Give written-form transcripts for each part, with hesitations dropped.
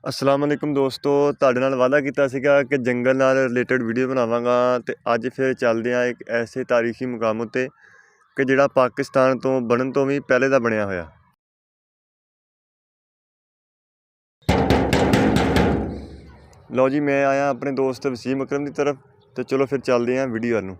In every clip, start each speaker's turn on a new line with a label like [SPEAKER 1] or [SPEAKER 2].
[SPEAKER 1] अस्सलाम वालेकुम दोस्तों, ਤੁਹਾਡੇ ਨਾਲ ਵਾਅਦਾ ਕੀਤਾ ਸੀਗਾ ਕਿ ਜੰਗਲ ਨਾਲ ਰਿਲੇਟਡ ਵੀਡੀਓ ਬਣਾਵਾਂਗਾ ਤੇ ਅੱਜ ਫਿਰ ਚੱਲਦੇ ਆ ਇੱਕ ਐਸੇ ਤਾਰੀਖੀ ਮੁਕਾਮ ਉੱਤੇ ਕਿ ਜਿਹੜਾ ਪਾਕਿਸਤਾਨ ਤੋਂ ਬਣਨ ਤੋਂ ਵੀ ਪਹਿਲੇ ਦਾ ਬਣਿਆ ਹੋਇਆ। ਲਓ ਜੀ, ਮੈਂ ਆਇਆ ਆਪਣੇ ਦੋਸਤ ਵਸੀਮ ਅਕਰਮ ਦੀ ਤਰਫ ਤੇ ਚਲੋ ਫਿਰ ਚੱਲਦੇ ਆ ਵੀਡੀਓ ਨੂੰ।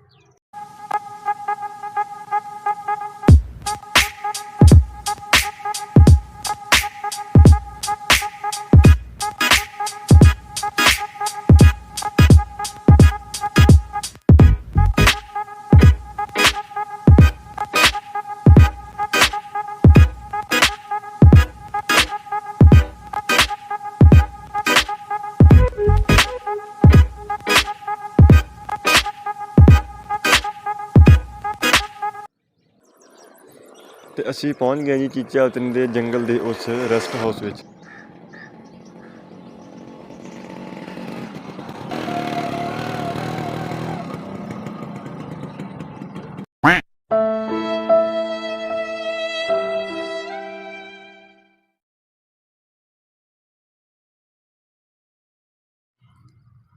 [SPEAKER 1] ਤੇ ਅਸੀਂ ਪਹੁੰਚ ਗਏ ਜੀ ਚੀਚਾ ਉਤਨੀ ਦੇ ਜੰਗਲ ਦੇ ਉਸ ਰੈਸਟ ਹਾਊਸ ਵਿੱਚ।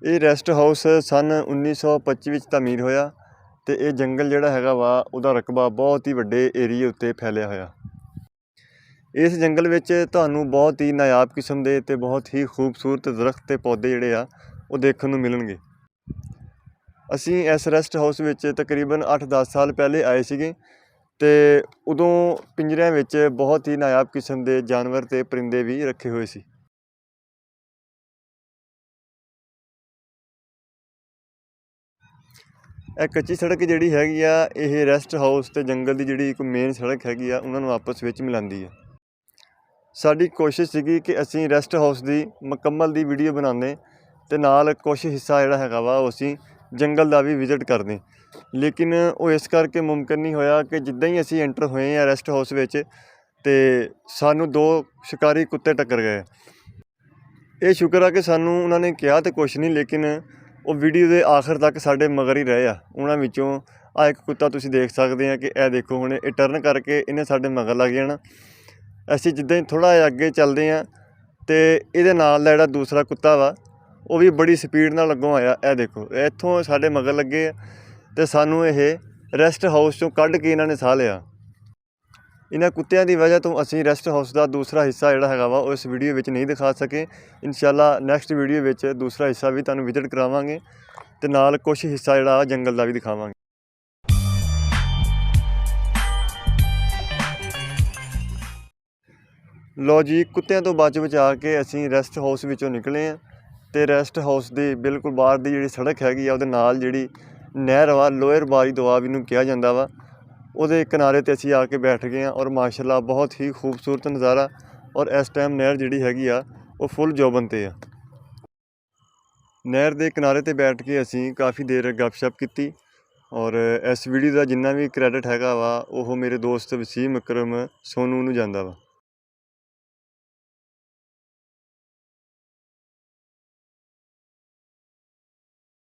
[SPEAKER 1] ਇਹ ਰੈਸਟ ਹਾਊਸ ਸਨ 1925 ਵਿੱਚ ਤਾਮੀਰ ਹੋਇਆ ਤੇ ਇਹ ਜੰਗਲ ਜਿਹੜਾ ਹੈਗਾ ਵਾ ਉਹਦਾ ਰਕਬਾ ਬਹੁਤ ਹੀ ਵੱਡੇ ਏਰੀਏ ਉੱਤੇ ਫੈਲਿਆ ਹੋਇਆ। ਇਸ ਜੰਗਲ ਵਿੱਚ ਤੁਹਾਨੂੰ ਬਹੁਤ ਹੀ ਨਾਯਾਬ ਕਿਸਮ ਦੇ ਤੇ ਬਹੁਤ ਹੀ ਖੂਬਸੂਰਤ ਦਰਖਤ ਤੇ ਪੌਦੇ ਜਿਹੜੇ ਆ ਉਹ ਦੇਖਣ ਨੂੰ ਮਿਲਣਗੇ। ਅਸੀਂ ਇਸ ਰੈਸਟ ਹਾਊਸ ਵਿੱਚ ਤਕਰੀਬਨ 8-10 ਸਾਲ ਪਹਿਲੇ ਆਏ ਸੀਗੇ ਤੇ ਉਦੋਂ ਪਿੰਜਰਿਆਂ ਵਿੱਚ ਬਹੁਤ ਹੀ ਨਾਯਾਬ ਕਿਸਮ ਦੇ ਜਾਨਵਰ ਤੇ ਪਰਿੰਦੇ ਵੀ ਰੱਖੇ ਹੋਏ ਸੀ। ਇਹ ਕੱਚੀ ਸੜਕ ਜਿਹੜੀ ਹੈਗੀ ਆ ਇਹ ਰੈਸਟ ਹਾਊਸ ਤੇ ਜੰਗਲ ਦੀ ਜਿਹੜੀ ਇੱਕ ਮੇਨ ਸੜਕ ਹੈਗੀ ਆ ਉਹਨਾਂ ਨੂੰ ਆਪਸ ਵਿੱਚ ਮਿਲਾਉਂਦੀ ਹੈ। ਸਾਡੀ ਕੋਸ਼ਿਸ਼ ਸੀਗੀ ਕਿ ਅਸੀਂ ਰੈਸਟ ਹਾਊਸ ਦੀ ਮੁਕੰਮਲ ਦੀ ਵੀਡੀਓ ਬਣਾਉਂਦੇ ਤੇ ਨਾਲ ਕੁਛ ਹਿੱਸਾ ਜਿਹੜਾ ਹੈਗਾ ਵਾ ਉਹ ਅਸੀਂ ਜੰਗਲ ਦਾ ਵੀ ਵਿਜ਼ਿਟ ਕਰਦੇ, ਲੇਕਿਨ ਉਹ ਇਸ ਕਰਕੇ ਮੁਮਕਿਨ ਨਹੀਂ ਹੋਇਆ ਕਿ ਜਿੱਦਾਂ ਹੀ ਅਸੀਂ ਐਂਟਰ ਹੋਏ ਆ ਰੈਸਟ ਹਾਊਸ ਵਿੱਚ ਤੇ ਸਾਨੂੰ 2 ਸ਼ਿਕਾਰੀ ਕੁੱਤੇ ਟੱਕਰ ਗਏ। ਇਹ ਸ਼ੁਕਰ ਆ ਕਿ ਸਾਨੂੰ ਉਹਨਾਂ ਨੇ ਕਿਹਾ ਤਾਂ ਕੁਛ ਨਹੀਂ, ਲੇਕਿਨ ਉਹ ਵੀਡੀਓ ਦੇ ਆਖਰ ਤੱਕ ਸਾਡੇ ਮਗਰ ਹੀ ਰਹੇ ਆ। ਉਹਨਾਂ ਵਿੱਚੋਂ ਆ ਇੱਕ ਕੁੱਤਾ ਤੁਸੀਂ ਦੇਖ ਸਕਦੇ ਆ ਕਿ ਇਹ ਦੇਖੋ ਹੁਣ ਇਹ ਟਰਨ ਕਰਕੇ ਇਹਨੇ ਸਾਡੇ ਮਗਰ ਲੱਗ ਜਾਣਾ। ਅਸੀਂ ਜਿੱਦਾਂ ਹੀ ਥੋੜ੍ਹਾ ਜਿਹਾ ਅੱਗੇ ਚੱਲਦੇ ਹਾਂ ਅਤੇ ਇਹਦੇ ਨਾਲ ਦਾ ਜਿਹੜਾ ਦੂਸਰਾ ਕੁੱਤਾ ਵਾ ਉਹ ਵੀ ਬੜੀ ਸਪੀਡ ਨਾਲ ਅੱਗੋਂ ਆਇਆ। ਇਹ ਦੇਖੋ ਇੱਥੋਂ ਸਾਡੇ ਮਗਰ ਲੱਗੇ ਆ ਅਤੇ ਸਾਨੂੰ ਇਹ ਰੈਸਟ ਹਾਊਸ 'ਚੋਂ ਕੱਢ ਕੇ ਇਹਨਾਂ ਨੇ ਸਾਹ ਲਿਆ। ਇਹਨਾਂ ਕੁੱਤਿਆਂ ਦੀ ਵਜ੍ਹਾ ਤੋਂ ਅਸੀਂ ਰੈਸਟ ਹਾਊਸ ਦਾ ਦੂਸਰਾ ਹਿੱਸਾ ਜਿਹੜਾ ਹੈਗਾ ਵਾ ਉਹ ਇਸ ਵੀਡੀਓ ਵਿੱਚ ਨਹੀਂ ਦਿਖਾ ਸਕੇ। ਇਨਸ਼ਾਅੱਲਾ ਨੈਕਸਟ ਵੀਡੀਓ ਵਿੱਚ ਦੂਸਰਾ ਹਿੱਸਾ ਵੀ ਤੁਹਾਨੂੰ ਵਿਜ਼ਿਟ ਕਰਾਵਾਂਗੇ ਅਤੇ ਨਾਲ ਕੁਛ ਹਿੱਸਾ ਜਿਹੜਾ ਜੰਗਲ ਦਾ ਵੀ ਦਿਖਾਵਾਂਗੇ। ਲਓ ਜੀ, ਕੁੱਤਿਆਂ ਤੋਂ ਬਚ ਬਚਾ ਕੇ ਅਸੀਂ ਰੈਸਟ ਹਾਊਸ ਵਿੱਚੋਂ ਨਿਕਲੇ ਹਾਂ ਅਤੇ ਰੈਸਟ ਹਾਊਸ ਦੀ ਬਿਲਕੁਲ ਬਾਹਰ ਦੀ ਜਿਹੜੀ ਸੜਕ ਹੈਗੀ ਆ ਉਹਦੇ ਨਾਲ ਜਿਹੜੀ ਨਹਿਰ ਵਾ ਲੋਅਰ ਬਾਰੀ ਦੁਆਬ ਇਹਨੂੰ ਕਿਹਾ ਜਾਂਦਾ ਵਾ, ਉਹਦੇ ਕਿਨਾਰੇ 'ਤੇ ਅਸੀਂ ਆ ਕੇ ਬੈਠ ਗਏ ਹਾਂ। ਔਰ ਮਾਸ਼ਾਅੱਲਾ ਬਹੁਤ ਹੀ ਖੂਬਸੂਰਤ ਨਜ਼ਾਰਾ। ਔਰ ਇਸ ਟਾਈਮ ਨਹਿਰ ਜਿਹੜੀ ਹੈਗੀ ਆ ਉਹ ਫੁੱਲ ਜੋਬਨ 'ਤੇ ਆ। ਨਹਿਰ ਦੇ ਕਿਨਾਰੇ 'ਤੇ ਬੈਠ ਕੇ ਅਸੀਂ ਕਾਫੀ ਦੇਰ ਗੱਪਸ਼ਪ ਕੀਤੀ। ਔਰ ਇਸ ਵੀਡੀਓ ਦਾ ਜਿੰਨਾ ਵੀ ਕ੍ਰੈਡਿਟ ਹੈਗਾ ਵਾ ਉਹ ਮੇਰੇ ਦੋਸਤ ਵਸੀਮ ਅਕਰਮ ਸੋਨੂ ਨੂੰ ਜਾਂਦਾ ਵਾ।